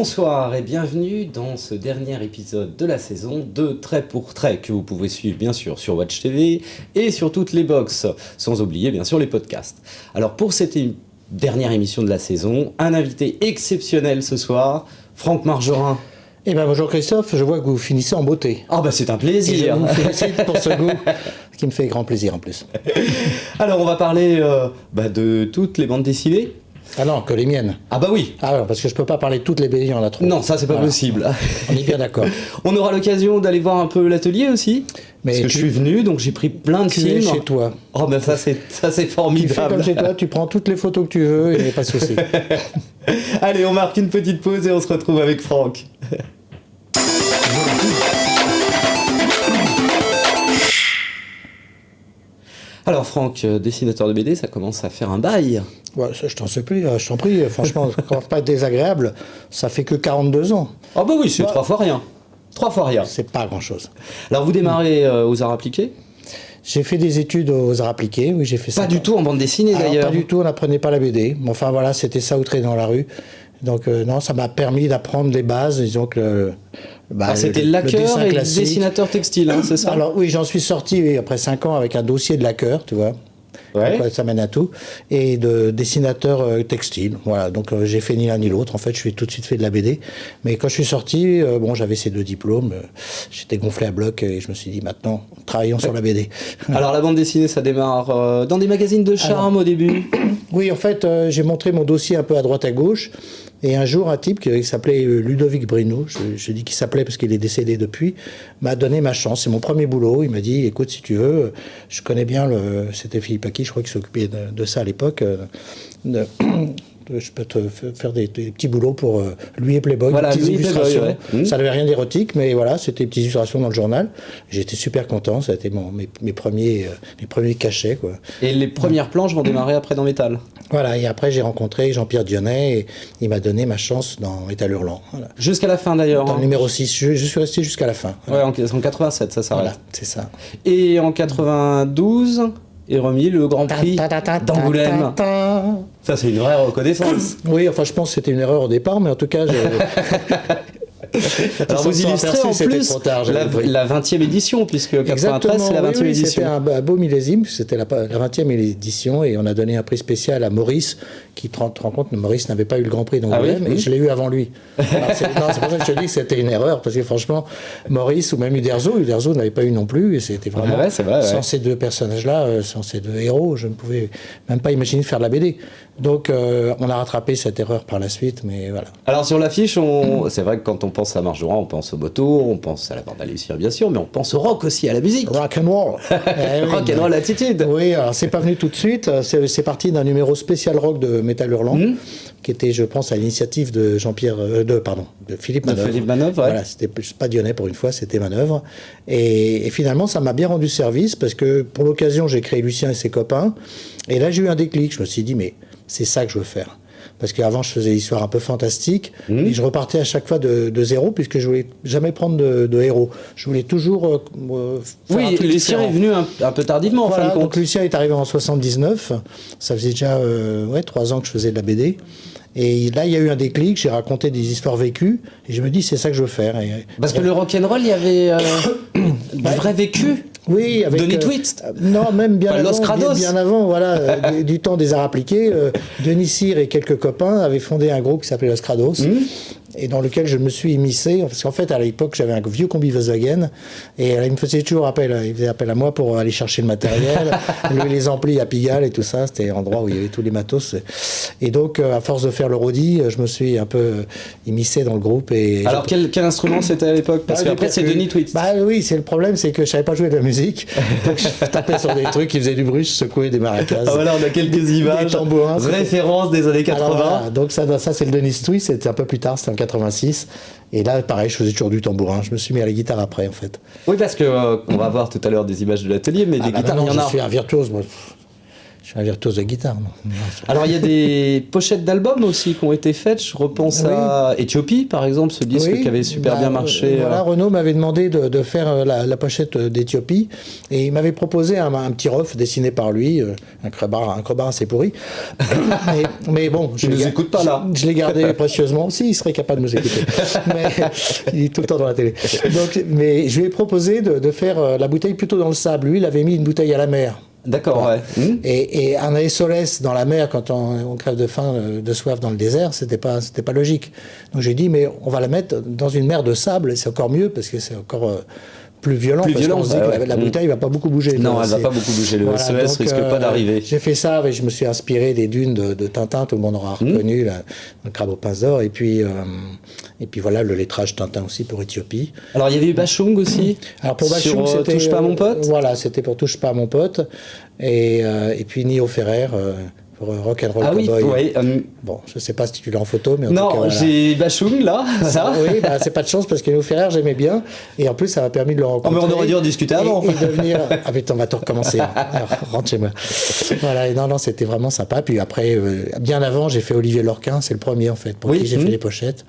Bonsoir et bienvenue dans ce dernier épisode de la saison de Trait pour Trait que vous pouvez suivre bien sûr sur Watch TV et sur toutes les box, sans oublier bien sûr les podcasts. Alors pour cette dernière émission de la saison, un invité exceptionnel ce soir, Franck Margerin. Eh bien bonjour Christophe, je vois que vous finissez en beauté. Ah bah c'est un plaisir. Je vous félicite pour ce goût, ce qui me fait grand plaisir en plus. Alors on va parler de toutes les bandes dessinées. Ah non, que les miennes. Ah bah oui. Ah ouais, parce que je peux pas parler de toutes les BD, il y en a trop. Non, ça c'est pas possible. On est bien d'accord. On aura l'occasion d'aller voir un peu l'atelier aussi. Mais parce que je suis venu, donc j'ai pris plein de tu films. es chez toi. Oh ben ça c'est Tu fais formidable. comme chez toi, tu prends toutes les photos que tu veux et il n'y a pas de souci. Allez, on marque une petite pause et on se retrouve avec Franck. Alors Franck, dessinateur de BD, ça commence à faire un bail. Ouais, ça, je t'en prie, franchement, ça commence pas à être désagréable, ça fait que 42 ans. Ah bah oui, c'est 3 fois rien. 3 fois rien. C'est pas grand-chose. Alors vous démarrez aux arts appliqués ? J'ai fait des études aux arts appliqués, oui, j'ai fait ça. Pas du tout en bande dessinée d'ailleurs. Pas du tout, on n'apprenait pas la BD. Mais enfin voilà, c'était ça outré dans la rue. Donc non, ça m'a permis d'apprendre les bases, disons que c'était laqueur et dessinateur textile, hein, c'est ça? Alors oui, j'en suis sorti après 5 ans avec un dossier de laqueur, tu vois. Ouais. Donc, ça mène à tout. Et de dessinateur textile. Voilà, donc j'ai fait ni l'un ni l'autre. En fait, je suis tout de suite fait de la BD. Mais quand je suis sorti, j'avais ces 2 diplômes. J'étais gonflé à bloc et je me suis dit, maintenant, travaillons sur la BD. Alors la bande dessinée, ça démarre dans des magazines de charme au début? Oui, en fait, j'ai montré mon dossier un peu à droite à gauche. Et un jour, un type qui s'appelait Ludovic Brino, je dis qu'il s'appelait parce qu'il est décédé depuis, m'a donné ma chance. C'est mon premier boulot. Il m'a dit, écoute, si tu veux, je connais bien c'était Philippe Aki, je crois qu'il s'occupait de ça à l'époque. Je peux te faire des petits boulots pour lui et Playboy, voilà, des petites illustrations. Playboy, ouais. Ça n'avait rien d'érotique, mais voilà, c'était des petites illustrations dans le journal. J'étais super content, ça a été mes premiers cachets, quoi. Et les premières planches vont démarrer après dans Métal. Voilà, et après j'ai rencontré Jean-Pierre Dionnet et il m'a donné ma chance dans Métal Hurlant. Voilà. Jusqu'à la fin d'ailleurs. Dans le numéro 6, je suis resté jusqu'à la fin. Voilà. Ouais, en 87, ça s'arrête. Voilà, c'est ça. Et en 92 est remis le Grand Prix d'Angoulême. Ça, c'est une vraie reconnaissance. Oui, enfin, je pense que c'était une erreur au départ, mais en tout cas, alors vous illustrez en plus la 20e édition, puisque 93 c'est la 20e édition. C'était un beau millésime, c'était la 20e édition, et on a donné un prix spécial à Maurice, qui, te rends compte, Maurice n'avait pas eu le Grand Prix d'Angoulême, et je l'ai eu avant lui. C'est pour ça que je te dis que c'était une erreur, parce que franchement, Maurice ou même Uderzo n'avait pas eu non plus, et c'était vraiment, sans ces 2 personnages-là, sans ces 2 héros, je ne pouvais même pas imaginer de faire de la BD. Donc on a rattrapé cette erreur par la suite, mais voilà. Alors sur l'affiche, c'est vrai que quand on pense à Margerin, on pense aux motos, on pense à la bande à Lucien bien sûr, mais on pense au rock aussi, à la musique. Rock and roll. Rock and roll attitude. Oui, alors c'est pas venu tout de suite, c'est parti d'un numéro spécial rock de Métal Hurlant, qui était, je pense, à l'initiative de de Philippe Manœuvre. Philippe Manœuvre, ouais. Voilà, c'était pas Dionnet pour une fois, c'était Manœuvre. Et finalement, ça m'a bien rendu service, parce que pour l'occasion, j'ai créé Lucien et ses copains, et là j'ai eu un déclic, je me suis dit, mais c'est ça que je veux faire. Parce qu'avant, je faisais des histoires un peu fantastiques, et je repartais à chaque fois de zéro, puisque je voulais jamais prendre de héros. Je voulais toujours faire un truc Lucien différent. est venu un peu tardivement, Voilà, en fin de compte. donc Lucien est arrivé en 79, ça faisait déjà 3 ans que je faisais de la BD. Et là, il y a eu un déclic, j'ai raconté des histoires vécues, et je me dis, c'est ça que je veux faire. Parce que le rock'n'roll, il y avait du vrai vécu. Oui, avec Denis Twixt. Non, même bien Los avant, Crados. bien avant, voilà, du temps des arts appliqués. Denis Cyr et quelques copains avaient fondé un groupe qui s'appelait Los Crados. Et dans lequel je me suis immiscé, parce qu'en fait, à l'époque, j'avais un vieux combi Volkswagen, et il me faisait toujours appel, il faisait appel à moi pour aller chercher le matériel, louer les amplis à Pigalle et tout ça, c'était l'endroit où il y avait tous les matos. Et donc, à force de faire le roadie, je me suis un peu immiscé dans le groupe. Alors, quel instrument c'était à l'époque? Parce qu'après, c'est Denis Twixt. Bah oui, c'est le problème, c'est que je savais pas jouer de la musique, donc je tapais sur des trucs qui faisaient du bruit, je secouais des maracas. Ah voilà, on a quelques images, références des années 80. Alors, voilà, donc ça c'est le Denis Twixt, c'était un peu plus tard, c'était en 86. Et là, pareil, je faisais toujours du tambourin. Je me suis mis à la guitare après, en fait. Oui, parce que on va voir tout à l'heure des images de l'atelier, mais des guitares, il y en a. Je suis un virtuose, moi. suis un virtuose de guitare. Non. Alors il y a des pochettes d'albums aussi qui ont été faites. Je repense à Éthiopie, par exemple, ce disque qui avait super bien marché. Voilà, Renaud m'avait demandé de faire la pochette d'Éthiopie et il m'avait proposé un petit rough dessiné par lui, un crowbar assez pourri. mais bon, je ne nous écoute pas là. Je l'ai gardé précieusement. Si, il serait capable de nous écouter. Mais il est tout le temps dans la télé. Donc, mais je lui ai proposé de faire la bouteille plutôt dans le sable. Lui, il avait mis une bouteille à la mer. D'accord, voilà. Ouais. Et un SOS dans la mer quand on crève de faim, de soif dans le désert, c'était pas logique. Donc j'ai dit, mais on va la mettre dans une mer de sable, et c'est encore mieux parce que c'est encore plus violent, parce qu'on se dit que la bouteille va pas beaucoup bouger. Non, elle va pas beaucoup bouger, le SOS risque pas d'arriver. J'ai fait ça, et je me suis inspiré des dunes de Tintin, tout le monde aura reconnu, le crabe aux pinces d'or, et puis voilà, le lettrage Tintin aussi pour Éthiopie. Alors il y avait eu Bachung aussi. Alors pour Bachung, c'était Touche pas à mon pote. Voilà, c'était pour Touche pas à mon pote, et puis Nio Ferrer. Rock'n'Roll Cowboy. Oui, bon, je sais pas si tu l'as en photo, mais en non, tout cas, voilà. j'ai Bachung là. Ça. Oui, c'est pas de chance parce que Nio Ferrer, j'aimais bien, et en plus, ça m'a permis de le rencontrer. Oh, mais on aurait dû en discuter avant. Et devenir. Ah, mais on va tout recommencer. Alors, rentre chez moi. Voilà, et non, c'était vraiment sympa. Puis après, bien avant, j'ai fait Olivier Lorquin, c'est le premier en fait, pour qui j'ai fait les pochettes,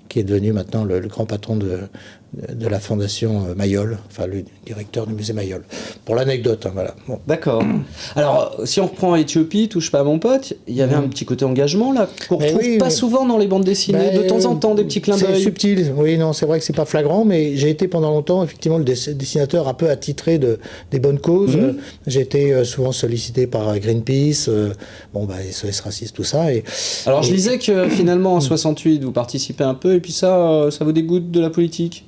qui est devenu maintenant le grand patron de la fondation Mayol, enfin le directeur du musée Mayol. Pour l'anecdote, voilà. Bon. D'accord. Alors, si on reprend Éthiopie, Touche pas à mon pote, il y avait un petit côté engagement là, qu'on retrouve pas souvent dans les bandes dessinées, de temps en temps, des petits clins d'œil. C'est subtil, oui, non, c'est vrai que c'est pas flagrant, mais j'ai été pendant longtemps, effectivement, le dessinateur un peu attitré des bonnes causes. J'ai été souvent sollicité par Greenpeace, SOS Racistes, tout ça. Alors, je disais que finalement, en 68, vous participez un peu, et puis ça vous dégoûte de la politique?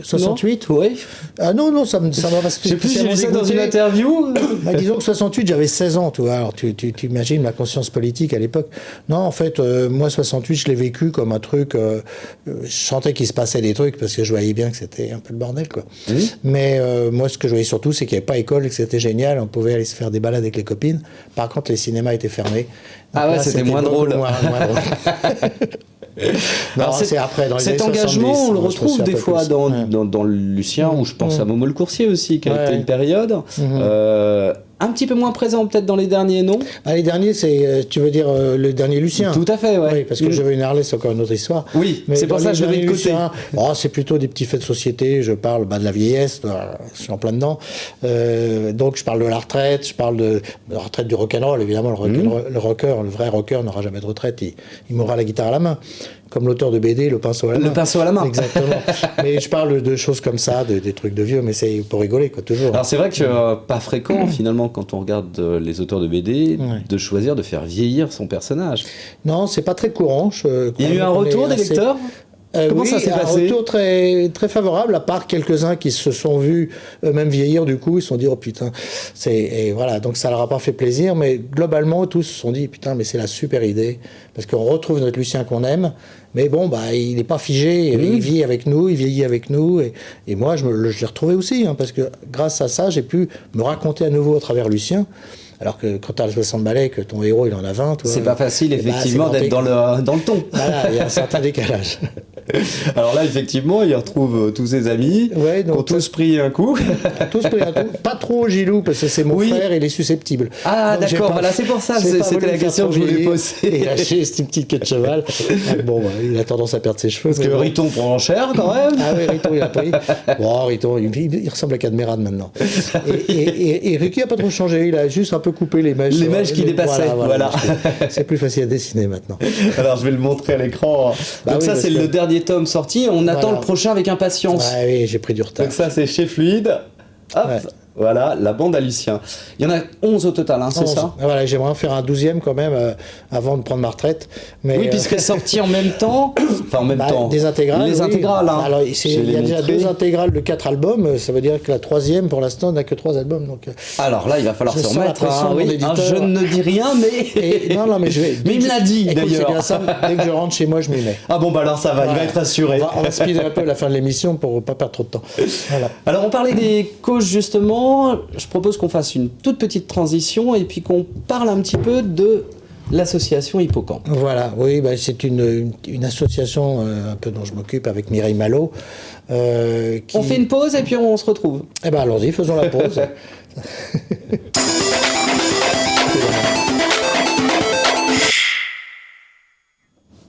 68 ? Oui. Ah non, ça m'a pas spécialement dégoûté. J'ai vu ça dans une interview. Disons que 68, j'avais 16 ans, tu vois. Alors tu imagines ma conscience politique à l'époque. Non, en fait, moi, 68, je l'ai vécu comme un truc... je sentais qu'il se passait des trucs parce que je voyais bien que c'était un peu le bordel, quoi. Mais moi, ce que je voyais surtout, c'est qu'il n'y avait pas école et que c'était génial. On pouvait aller se faire des balades avec les copines. Par contre, les cinémas étaient fermés. Donc là, c'était moins drôle. Moins drôle. Non, c'est après, dans les cet années engagement, 70, on le retrouve des fois dans le Lucien, où je pense à Momo le Coursier aussi, qui a été une période. Un petit peu moins présent peut-être dans les derniers, non? Les derniers, tu veux dire le dernier Lucien? Tout à fait, ouais. Oui, parce que je veux une Harley, c'est encore une autre histoire. Oui, mais c'est pour ça que je le mets de côté. C'est plutôt des petits faits de société, je parle de la vieillesse, je suis en plein dedans. Donc je parle de la retraite, je parle de la retraite du rock'n'roll, évidemment, le rocker, le vrai rocker n'aura jamais de retraite, il mourra la guitare à la main. Comme l'auteur de BD, le pinceau à la main. Le pinceau à la main. Exactement. Mais je parle de choses comme ça, des trucs de vieux, mais c'est pour rigoler, quoi, toujours. Alors c'est vrai que pas fréquent, finalement, quand on regarde les auteurs de BD, de choisir de faire vieillir son personnage. Non, c'est pas très courant. Il y a eu un retour des lecteurs ? Comment ça s'est passé ? Un retour très, très favorable, à part quelques-uns qui se sont vus eux-mêmes vieillir, du coup, ils se sont dit, oh putain, et voilà, donc ça leur a pas fait plaisir, mais globalement, tous se sont dit, putain, mais c'est la super idée, parce qu'on retrouve notre Lucien qu'on aime, mais bon, il n'est pas figé, il vit avec nous, il vieillit avec nous, et moi, je l'ai retrouvé aussi, parce que grâce à ça, j'ai pu me raconter à nouveau à travers Lucien. Alors que quand tu as 60 balais, que ton héros il en a 20, c'est pas facile effectivement d'être dans le ton. Voilà, il y a un certain décalage. Alors là, effectivement, il retrouve tous ses amis, qui ont tous pris un coup. Pas trop Gilou, parce que c'est mon frère, il est susceptible. Ah donc, d'accord, voilà, c'est pour ça, c'était la question que je voulais poser. Et lâcher cette petite queue de cheval. Donc, il a tendance à perdre ses cheveux. Parce que Riton prend cher quand même. Ah oui, Riton, il a pris. Bon, Riton, il ressemble à Cadmerade maintenant. Et Ricky a pas trop changé, il a juste un peu couper les mèches. Les mèches qui dépassaient, voilà. C'est plus facile à dessiner maintenant. Alors je vais le montrer à l'écran. Donc ça c'est le dernier tome sorti, on attend le prochain avec impatience. Oui, j'ai pris du retard. Donc ça c'est chez Fluide. Hop. Voilà, la bande à Lucien. Il y en a 11 au total, c'est ça? Voilà, j'aimerais en faire un 12e quand même, avant de prendre ma retraite. Mais, oui, puisqu'elle est sortie en même temps. Enfin, en même temps. Des intégrales. Les intégrales, hein. Alors, il y a déjà 2 intégrales de 4 albums, ça veut dire que la 3e, pour l'instant, n'a que 3 albums. Donc, alors là, il va falloir se remettre. Je ne dis rien, mais. Non, mais je vais. Mais il me l'a dit, d'ailleurs. Bien ça, dès que je rentre chez moi, je m'y mets. Ah bon, alors ça va, il va être assuré. On va speeder un peu la fin de l'émission pour ne pas perdre trop de temps. Voilà. Alors, on parlait des causes, justement. Je propose qu'on fasse une toute petite transition et puis qu'on parle un petit peu de l'association Hippocampe. Voilà, oui, c'est une association un peu dont je m'occupe avec Mireille Malo. On fait une pause et puis on se retrouve. Allons-y, faisons la pause.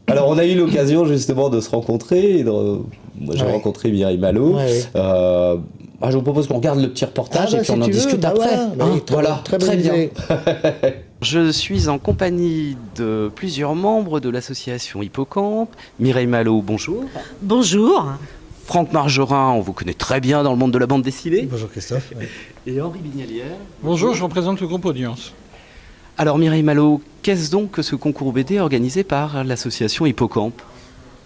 Alors, on a eu l'occasion justement de se rencontrer. Moi, j'ai rencontré Mireille Malo. Je vous propose qu'on regarde le petit reportage et puis on en discute après. Voilà, très bien. Je suis en compagnie de plusieurs membres de l'association Hippocampe. Mireille Malo, bonjour. Bonjour. Franck Margerin, on vous connaît très bien dans le monde de la bande dessinée. Bonjour Christophe. Et Henri Bignalière. Bonjour, je représente le groupe Audience. Alors Mireille Malo, qu'est-ce donc que ce concours BD organisé par l'association Hippocampe ?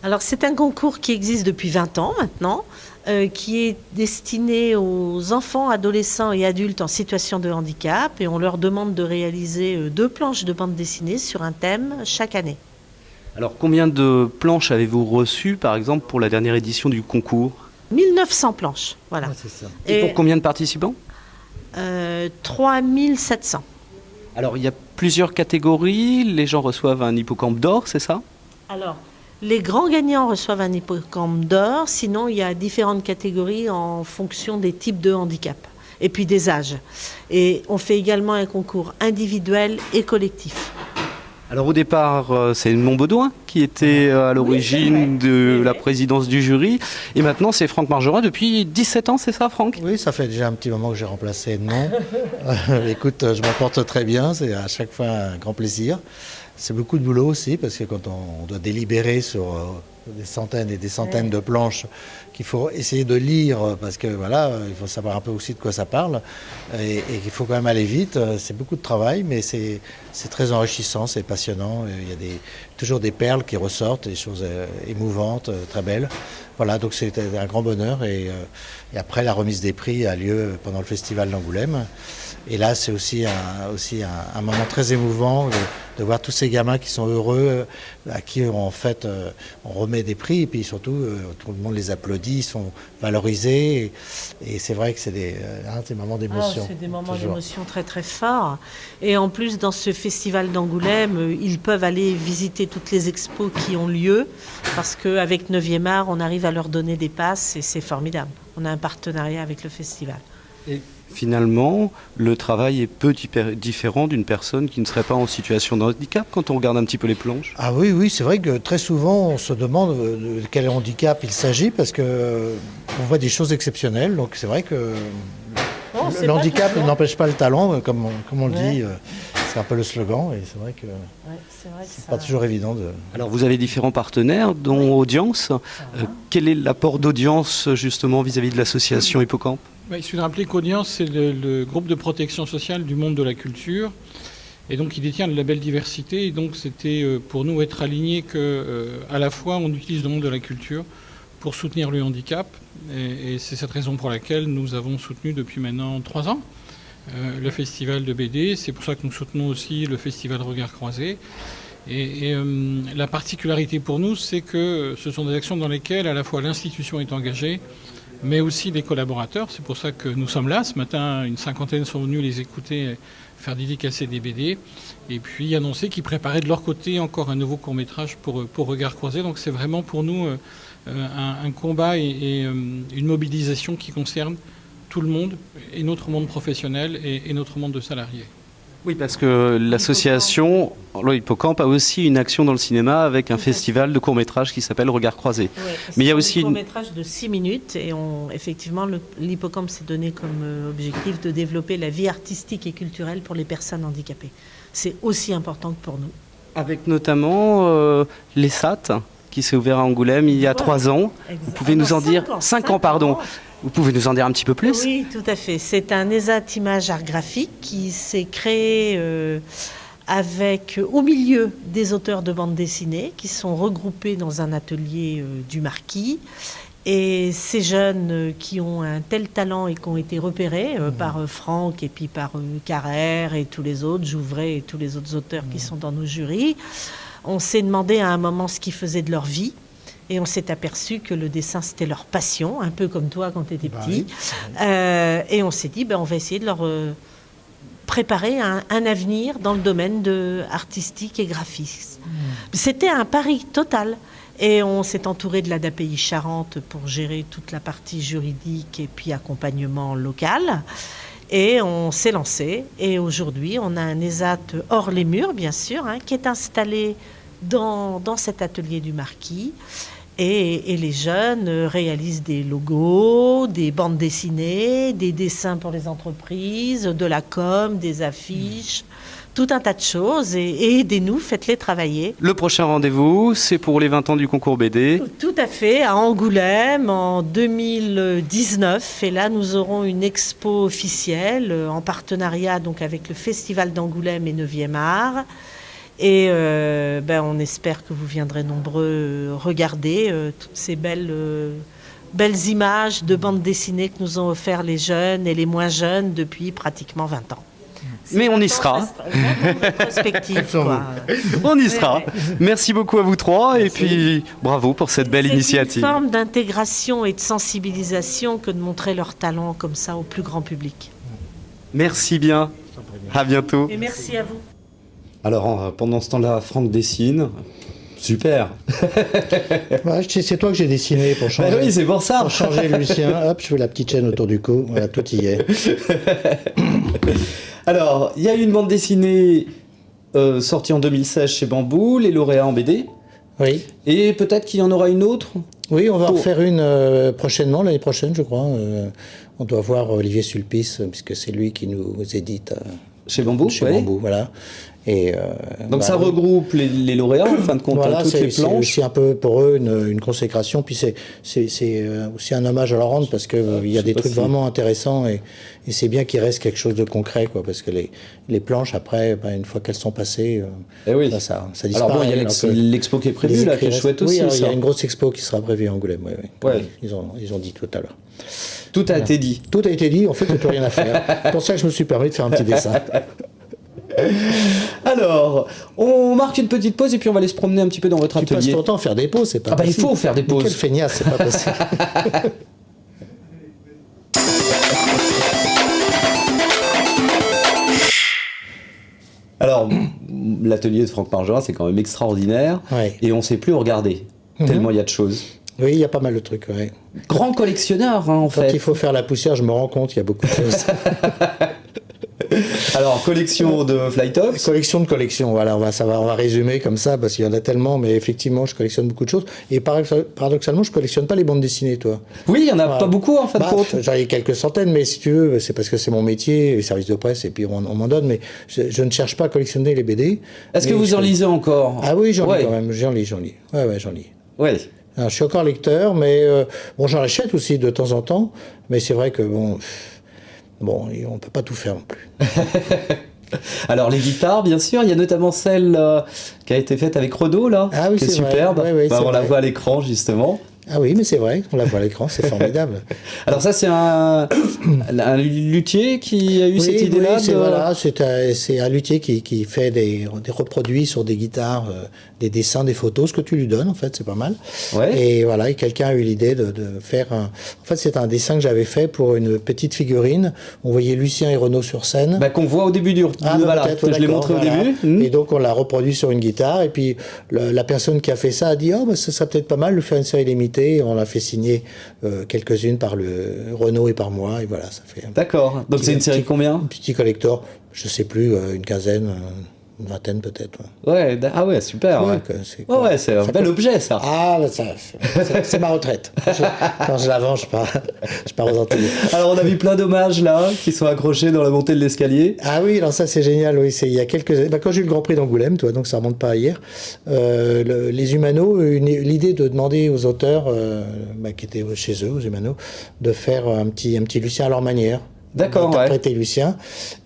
Alors c'est un concours qui existe depuis 20 ans maintenant, qui est destiné aux enfants, adolescents et adultes en situation de handicap, et on leur demande de réaliser 2 planches de bande dessinée sur un thème chaque année. Alors combien de planches avez-vous reçues par exemple pour la dernière édition du concours ? 1900 planches, voilà. C'est ça. Et pour combien de participants ? 3700. Alors il y a plusieurs catégories, les gens reçoivent un hippocampe d'or, c'est ça ? Alors, les grands gagnants reçoivent un hippocampe d'or, sinon il y a différentes catégories en fonction des types de handicap et puis des âges. Et on fait également un concours individuel et collectif. Alors au départ, c'est Edmond Baudouin qui était à l'origine de la présidence du jury. Et maintenant, c'est Franck Margerin depuis 17 ans, c'est ça Franck ? Oui, ça fait déjà un petit moment que j'ai remplacé Edmond. Écoute, je m'en porte très bien, c'est à chaque fois un grand plaisir. C'est beaucoup de boulot aussi, parce que quand on doit délibérer sur des centaines et des centaines de planches qu'il faut essayer de lire, parce que voilà, il faut savoir un peu aussi de quoi ça parle, et qu'il faut quand même aller vite, c'est beaucoup de travail, mais c'est très enrichissant, c'est passionnant, il y a toujours des perles qui ressortent, des choses émouvantes, très belles. Voilà, donc c'était un grand bonheur, et après la remise des prix a lieu pendant le festival d'Angoulême. Et là, c'est aussi un moment très émouvant de voir tous ces gamins qui sont heureux, à qui en fait on remet des prix, et puis surtout tout le monde les applaudit, ils sont valorisés, et c'est vrai que c'est des moments d'émotion. C'est des moments d'émotion très très forts. Et en plus, dans ce festival d'Angoulême, ils peuvent aller visiter toutes les expos qui ont lieu, parce qu'avec 9e art, on arrive à leur donner des passes, et c'est formidable. On a un partenariat avec le festival. Et finalement, le travail est peu différent d'une personne qui ne serait pas en situation de handicap quand on regarde un petit peu les planches. Ah oui, c'est vrai que très souvent on se demande de quel handicap il s'agit, parce que on voit des choses exceptionnelles. Donc c'est vrai que l'handicap n'empêche pas le talent, comme on le dit. C'est un peu le slogan, et c'est vrai que c'est pas toujours évident de... Alors vous avez différents partenaires, dont Audience. Quel est l'apport d'Audience justement vis-à-vis de l'association Hippocampe ? Il suffit de rappeler qu'Audience, c'est le groupe de protection sociale du monde de la culture, et donc il détient le label diversité, et donc c'était pour nous être alignés qu'à la fois on utilise le monde de la culture pour soutenir le handicap, et c'est cette raison pour laquelle nous avons soutenu depuis maintenant 3 ans le festival de BD. C'est pour ça que nous soutenons aussi le festival Regard Croisé. Et la particularité pour nous, c'est que ce sont des actions dans lesquelles à la fois l'institution est engagée, mais aussi les collaborateurs. C'est pour ça que nous sommes là. Ce matin, une 50aine sont venus les écouter faire dédicacer des BD, et puis annoncer qu'ils préparaient de leur côté encore un nouveau court-métrage pour Regard Croisé. Donc c'est vraiment pour nous un combat et une mobilisation qui concerne tout le monde, et notre monde professionnel et notre monde de salariés. Oui, parce que l'association Hippocampe a aussi une action dans le cinéma avec un festival de courts-métrages qui s'appelle Regard Croisé. Oui, mais il y a aussi un court-métrage de 6 minutes, et effectivement l'Hippocampe s'est donné comme objectif de développer la vie artistique et culturelle pour les personnes handicapées. C'est aussi important que pour nous. Avec notamment l'ESAT qui s'est ouvert à Angoulême il y a 3 ans. Vous pouvez nous en dire 5 ans, pardon. Vous pouvez nous en dire un petit peu plus ? Oui, tout à fait. C'est un ESAT Image Art Graphique qui s'est créé avec au milieu des auteurs de bande dessinée qui sont regroupés dans un atelier du Marquis. Et ces jeunes qui ont un tel talent et qui ont été repérés par Franck et puis par Carrère et tous les autres, Jouvray et tous les autres auteurs qui sont dans nos jurys, on s'est demandé à un moment ce qu'ils faisaient de leur vie. Et on s'est aperçu que le dessin, c'était leur passion, un peu comme toi quand tu étais petit. Oui. Et on s'est dit, on va essayer de leur préparer un avenir dans le domaine artistique et graphique. C'était un pari total. Et on s'est entouré de l'ADAPI Charente pour gérer toute la partie juridique et puis accompagnement local. Et on s'est lancé. Et aujourd'hui, on a un ESAT hors les murs, bien sûr, qui est installé dans cet atelier du Marquis. Et les jeunes réalisent des logos, des bandes dessinées, des dessins pour les entreprises, de la com, des affiches, tout un tas de choses. Et aidez-nous, faites-les travailler. Le prochain rendez-vous, c'est pour les 20 ans du concours BD. Tout à fait, à Angoulême en 2019. Et là, nous aurons une expo officielle en partenariat donc, avec le Festival d'Angoulême et 9e Art. Et on espère que vous viendrez nombreux regarder toutes ces belles images de bandes dessinées que nous ont offert les jeunes et les moins jeunes depuis pratiquement 20 ans. Mais on y sera. On y sera. Merci beaucoup à vous trois. Merci. Et puis bravo pour cette belle initiative. C'est une forme d'intégration et de sensibilisation que de montrer leur talent comme ça au plus grand public. Merci bien. À bientôt. Et merci à vous. Alors, pendant ce temps-là, Franck dessine. Super. Ouais, c'est toi que j'ai dessiné pour changer. Oui, c'est pour ça. Pour changer Lucien. Hop, je fais la petite chaîne autour du cou. Voilà, tout y est. Alors, il y a une bande dessinée sortie en 2016 chez Bambou, les lauréats en BD. Oui. Et peut-être qu'il y en aura une autre. Oui, on va en faire une prochainement, l'année prochaine, je crois. On doit voir Olivier Sulpice, puisque c'est lui qui nous édite. Chez Bambou, Chez Bambou, voilà. Et, donc ça regroupe les lauréats, en fin de compte, voilà, toutes les planches. C'est aussi un peu pour eux une consécration, puis c'est aussi un hommage à leur rendre, parce qu'il y a des trucs vraiment intéressants, et c'est bien qu'il reste quelque chose de concret, quoi, parce que les planches, après, une fois qu'elles sont passées, oui. ça disparaît. Alors bon, il y a l'expo qui est prévue, là, qui est chouette aussi. Oui, il y a une grosse expo qui sera prévue à Angoulême, ouais. Ils ont dit tout à l'heure. Tout a été dit. Tout a été dit, en fait, il n'y a plus rien à faire. C'est pour ça que je me suis permis de faire un petit dessin. Alors, on marque une petite pause et puis on va aller se promener un petit peu dans votre atelier. Tu passes ton temps à faire des pauses, c'est pas possible. Il faut faire des pauses. Mais quel feignasse, c'est pas possible. Alors, l'atelier de Franck Margerin, c'est quand même extraordinaire. Ouais. Et on ne sait plus où regarder, tellement il y a de choses. Oui, il y a pas mal de trucs, ouais. Grand collectionneur, en fait. Quand il faut faire la poussière, je me rends compte qu'il y a beaucoup de choses. Alors, collection de Flytops. Collection de collections, voilà, on va résumer comme ça, parce qu'il y en a tellement, mais effectivement, je collectionne beaucoup de choses. Et paradoxalement, je collectionne pas les bandes dessinées, toi. Oui, il y en a pas beaucoup, en fin de compte. J'en ai quelques centaines, mais si tu veux, c'est parce que c'est mon métier, les services de presse, et puis on m'en donne, mais je ne cherche pas à collectionner les BD. Est-ce que vous en lisez encore? Ah oui, j'en lis quand même, j'en lis. Ouais, j'en lis. Oui. Alors, je suis encore lecteur, mais j'en achète aussi de temps en temps, mais c'est vrai que bon, on ne peut pas tout faire non plus. Alors les guitares, bien sûr, il y a notamment celle qui a été faite avec Renaud, là, qui est superbe. Ouais, on la voit à l'écran, justement. Ah oui, mais c'est vrai, on la voit à l'écran, c'est formidable. Alors ça, c'est un luthier qui a eu cette idée-là. C'est un luthier qui fait des reproduits sur des guitares, des dessins, des photos, ce que tu lui donnes, en fait, c'est pas mal. Ouais. Et voilà, et quelqu'un a eu l'idée de faire un... En fait, c'est un dessin que j'avais fait pour une petite figurine. On voyait Lucien et Renaud sur scène. Qu'on voit au début je l'ai montré au début. Et donc, on l'a reproduit sur une guitare. Et puis, la personne qui a fait ça a dit « Oh, ça serait peut-être pas mal de faire une série limitée. » On l'a fait signer quelques-unes par le Renaud et par moi. Et voilà, ça fait... D'accord. Donc, c'est une série combien? Un petit collector. Je sais plus, une quinzaine... Une vingtaine peut-être. Ouais, ah ouais, super. Ouais, c'est un bel objet, ça. Ah, c'est ma retraite. Quand je la vends, je pars aux Antilles. Alors, on a vu plein d'hommages, là, qui sont accrochés dans la montée de l'escalier. Ah oui, alors ça, c'est génial. Oui, il y a quelques années. Quand j'ai eu le Grand Prix d'Angoulême, donc ça remonte pas à hier, les Humano, l'idée de demander aux auteurs, qui étaient chez eux, aux Humano, de faire un petit Lucien à leur manière. D'accord, interpréter Lucien.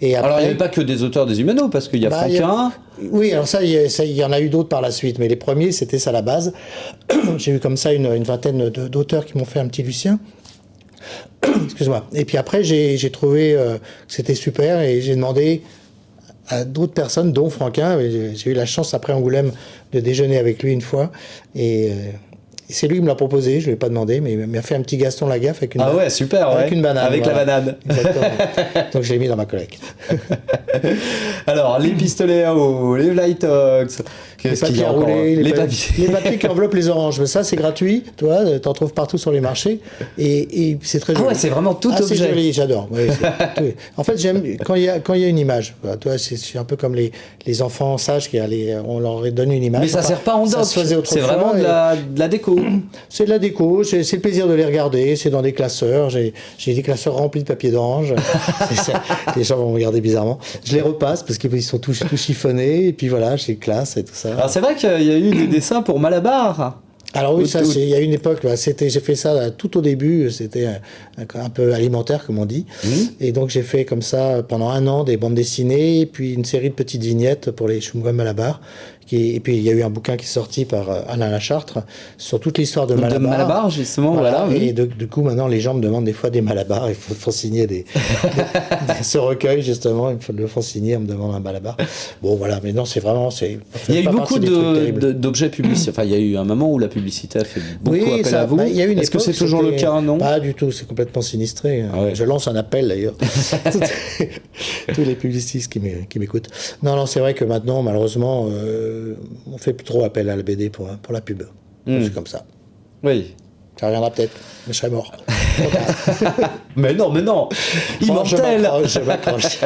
Et après, alors, il n'y avait pas que des auteurs des Humano, parce qu'il y a Franquin. Oui, alors ça, il y en a eu d'autres par la suite, mais les premiers, c'était ça à la base. J'ai eu comme ça une vingtaine d'auteurs qui m'ont fait un petit Lucien. Excuse-moi. Et puis après, j'ai trouvé que c'était super, et j'ai demandé à d'autres personnes, dont Franquin. J'ai eu la chance, après Angoulême, de déjeuner avec lui une fois, et c'est lui qui me l'a proposé, je ne lui ai pas demandé, mais il m'a fait un petit Gaston Lagaffe avec une banane. Ah ouais, super, avec une banane. Avec la banane. Exactement. Donc je l'ai mis dans ma collecte. Alors, les pistolets à eau, les Flytops, Les papiers à rouler, les papiers qui enveloppent les oranges. Mais ça, c'est gratuit, tu vois, t'en trouves partout sur les marchés. Et c'est très joli. Ah ouais, c'est vraiment tout objet. C'est joli, j'adore. Oui, en fait, j'aime quand il y a une image. Voilà, tu vois, c'est un peu comme les enfants sages on leur donne une image. Mais ça sert pas en doc. C'est vraiment de la déco. C'est de la déco, c'est le plaisir de les regarder. C'est dans des classeurs. J'ai des classeurs remplis de papier d'orange. Les gens vont me regarder bizarrement. Je les repasse parce qu'ils sont tout chiffonnés. Et puis voilà, je les classe et tout ça. Alors c'est vrai qu'il y a eu des dessins pour Malabar. Alors oui, il y a une époque, j'ai fait ça là, tout au début, c'était un peu alimentaire comme on dit, et donc j'ai fait comme ça pendant 1 an des bandes dessinées, et puis une série de petites vignettes pour les chewing-gums Malabar, et puis il y a eu un bouquin qui est sorti par Alain Lachartre sur toute l'histoire de Malabar. De Malabar, justement, voilà. Et du coup, maintenant, les gens me demandent des fois des Malabar, il faut signer ce recueil, justement, ils me le font signer, on me demande un Malabar. Bon, voilà, mais non, c'est vraiment... Il y a eu beaucoup d'objets publicitaires, enfin, il y a eu un moment où la publicité a fait beaucoup appel à vous. Est-ce que c'est toujours le cas, non? Pas du tout, c'est complètement sinistré. Ah ouais. Je lance un appel, d'ailleurs. Tous les publicistes qui m'écoutent. Non, c'est vrai que maintenant, malheureusement... on fait plus trop appel à la BD pour la pub. C'est comme ça. Oui. Ça reviendra peut-être, mais je serai mort. mais non. Immortel. Je m'accroche.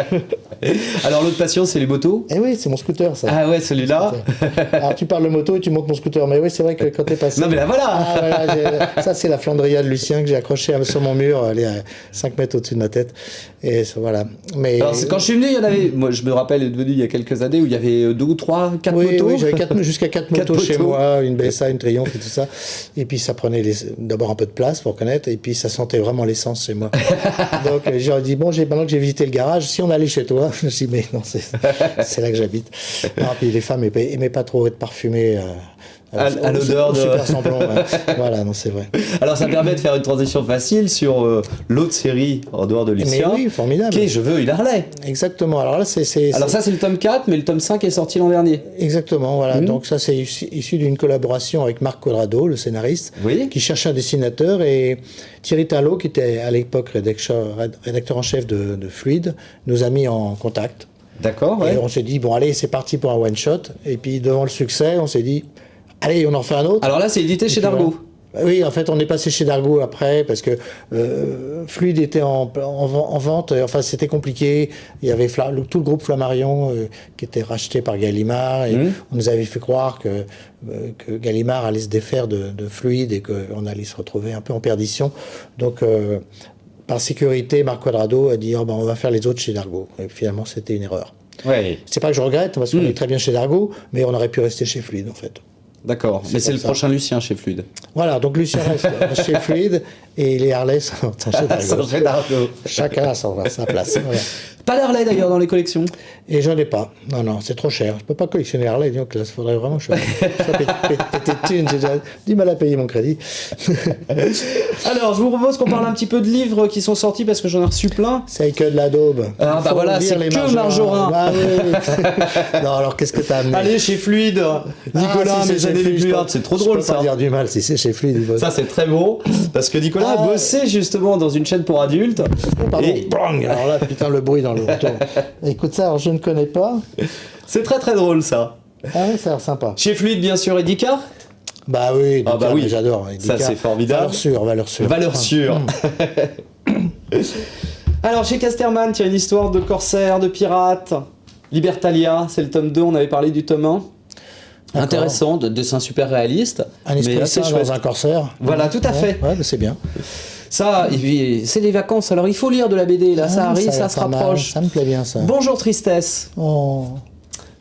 Alors l'autre passion, c'est les motos. Eh oui, c'est mon scooter, ça. Ah ouais, celui-là. Alors tu parles de moto et tu montes mon scooter. Mais oui, c'est vrai que quand t'es passé... Non mais là, voilà. Ça, c'est la Flandria de Lucien que j'ai accrochée sur mon mur, elle est à 5 mètres au-dessus de ma tête. Et voilà. Mais... Alors quand je suis venu, il y en avait... Moi, je me rappelle être venu il y a quelques années où il y avait 2 ou 3, 4 motos. Oui, j'avais jusqu'à 4 motos chez moi, une BSA, une Triumph et tout ça. Et puis ça prenait d'abord un peu de place pour connaître, et puis ça sentait vraiment l'essence chez moi. Donc j'ai dit, maintenant que j'ai visité le garage, si on allait chez toi, je me suis dit, mais non, c'est là que j'habite. Puis les femmes n'aimaient pas trop être parfumées. À l'odeur de... Super semblant, ouais. Voilà, non, c'est vrai. Alors ça permet de faire une transition facile sur l'autre série en dehors de Lucien. Mais oui, formidable. Qui est Je veux une Harley. Exactement. Alors là, ça c'est le tome 4, mais le tome 5 est sorti l'an dernier. Exactement, voilà. Donc ça c'est issu d'une collaboration avec Marc Quadrado, le scénariste, qui cherchait un dessinateur, et Thierry Talot, qui était à l'époque rédacteur en chef de Fluide, nous a mis en contact. D'accord, Et on s'est dit, bon allez, c'est parti pour un one-shot. Et puis devant le succès, on s'est dit... Allez, on en refait un autre. Alors là, c'est édité chez Dargaud. Oui, en fait, on est passé chez Dargaud après, parce que Fluide était en vente. Enfin, c'était compliqué. Il y avait tout le groupe Flammarion qui était racheté par Gallimard. Et on nous avait fait croire que Gallimard allait se défaire de Fluide et qu'on allait se retrouver un peu en perdition. Donc... par sécurité, Marc Quadrado a dit on va faire les autres chez Dargaud. Et finalement, c'était une erreur. Ouais. C'est pas que je regrette, parce qu'on est très bien chez Dargaud, mais on aurait pu rester chez Fluide, en fait. D'accord, mais c'est le prochain Lucien chez Fluide. Voilà, donc Lucien reste chez Fluide et les Harley sont chez Dargaud. Chacun a sa place. Voilà. Pas d'Harley d'ailleurs dans les collections. Et j'en ai pas. Non, c'est trop cher. Je peux pas collectionner Harley, donc là, il faudrait vraiment que je péter de thunes. J'ai déjà du mal à payer mon crédit. Alors, je vous propose qu'on parle un petit peu de livres qui sont sortis parce que j'en ai reçu plein. C'est que de la daube. Ah bah voilà, c'est que Marjorin. Ah, oui. Non, alors qu'est-ce que t'as amené? Allez, chez Fluide. Nicolas, mes années les plus hardes, c'est trop drôle ça. Je peux pas dire du mal si c'est chez Fluide. Ça, c'est très bon parce que Nicolas a bossé justement dans une chaîne pour adultes. Et bang, alors là, putain, le bruit dans le retour. Écoute ça, alors je ne connais pas. C'est très très drôle ça. Ah oui, ça a l'air sympa. Chez Fluide, bien sûr, Edica. Bah oui, oui. J'adore. Ça, c'est formidable. Valeur sûre. Alors, chez Casterman, il y a une histoire de corsaire, de pirate. Libertalia, c'est le tome 2, on avait parlé du tome 1. Intéressant, de dessin super réaliste. Un esprit sain dans un corsaire. Voilà, tout à fait. Ouais, c'est bien. Ça, c'est les vacances, alors il faut lire de la BD, là, ça arrive, ça se rapproche. Ça me plaît bien, ça. Bonjour Tristesse. Oh.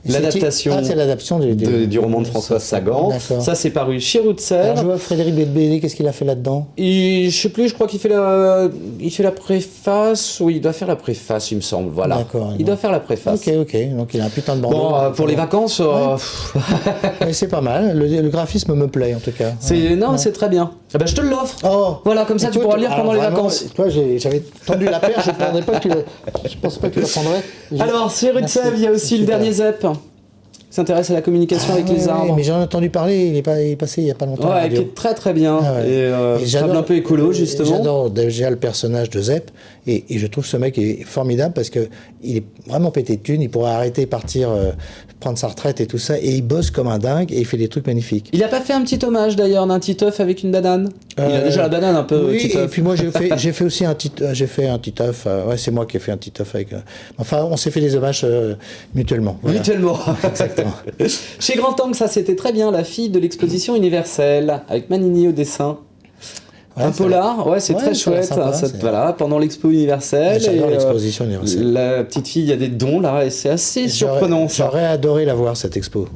L'adaptation c'est l'adaptation du roman de Françoise Sagan. Ça, c'est paru chez Routzer. Je vois Frédéric BD, qu'est-ce qu'il a fait là-dedans? Je sais plus, je crois qu'il fait la préface. Oui, il doit faire la préface, il me semble. Voilà. D'accord. Il doit faire la préface. Ok. Donc il a un putain de bandeau. Bon, pour les vacances. Mais c'est pas mal. Le graphisme me plaît, en tout cas. C'est très bien. Eh ben, je te l'offre. Oh. Voilà, comme ça, tu pourras lire pendant les vacances. Toi, j'avais tendu la perche, je pensais pas que tu la prendrais. Alors, chez Rutsev, il y a aussi le dernier ZEP. s'intéresse à la communication avec les arbres. Mais j'en ai entendu parler, il est passé il n'y a pas longtemps. Ouais, qui est très très bien. Ah ouais. Et j'adore un peu écolo, justement. J'adore déjà le personnage de Zep, et je trouve ce mec est formidable parce qu'il est vraiment pété de thunes, il pourrait arrêter, partir, prendre sa retraite et tout ça, et il bosse comme un dingue et il fait des trucs magnifiques. Il a pas fait un petit hommage d'ailleurs d'un Titeuf avec une banane. Il a déjà la banane un peu. Oui, Titeuf. et puis moi j'ai fait aussi un Titeuf. Ouais, c'est moi qui ai fait un Titeuf avec. Enfin, on s'est fait des hommages mutuellement. Voilà. Mutuellement. Exactement. Chez Grand Angle, ça c'était très bien, la fille de l'exposition universelle, avec Manini au dessin. Ouais, un polar, ouais, c'est très chouette. Sympa, voilà, pendant l'expo universelle. J'adore l'exposition universelle. La petite fille, il y a des dons là, et c'est assez surprenant. J'aurais adoré la voir, cette expo.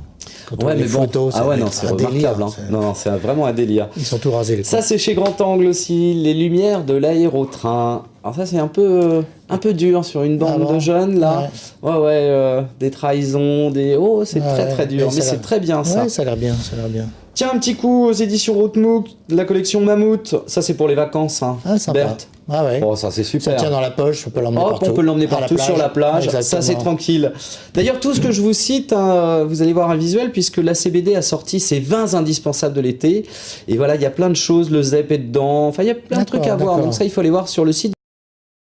Quand ouais, mais les bon. photos, ah ouais, non, c'est remarquable. Non, c'est vraiment un délire. Ils sont tout rasés, les Ça, c'est chez Grand Angle aussi, les lumières de l'aérotrain. Alors ça, c'est un peu dur sur une bande de jeunes, là. Ouais, des trahisons, Oh, c'est très dur, mais c'est très bien, ça. Ouais, ça a l'air bien, Tiens, un petit coup aux éditions Routmook, la collection Mammouth. Ça, c'est pour les vacances, hein. Ah, sympa. Berthe. Ah ouais. Oh, ça, c'est super. Ça tient dans la poche, on peut l'emmener partout. On peut l'emmener partout sur la plage. Ça, c'est tranquille. D'ailleurs, tout ce que je vous cite, hein, vous allez voir un visuel, puisque la CBD a sorti ses 20 indispensables de l'été. Et voilà, il y a plein de choses. Le ZEP est dedans. Enfin, il y a plein de trucs à voir. Donc ça, il faut aller voir sur le site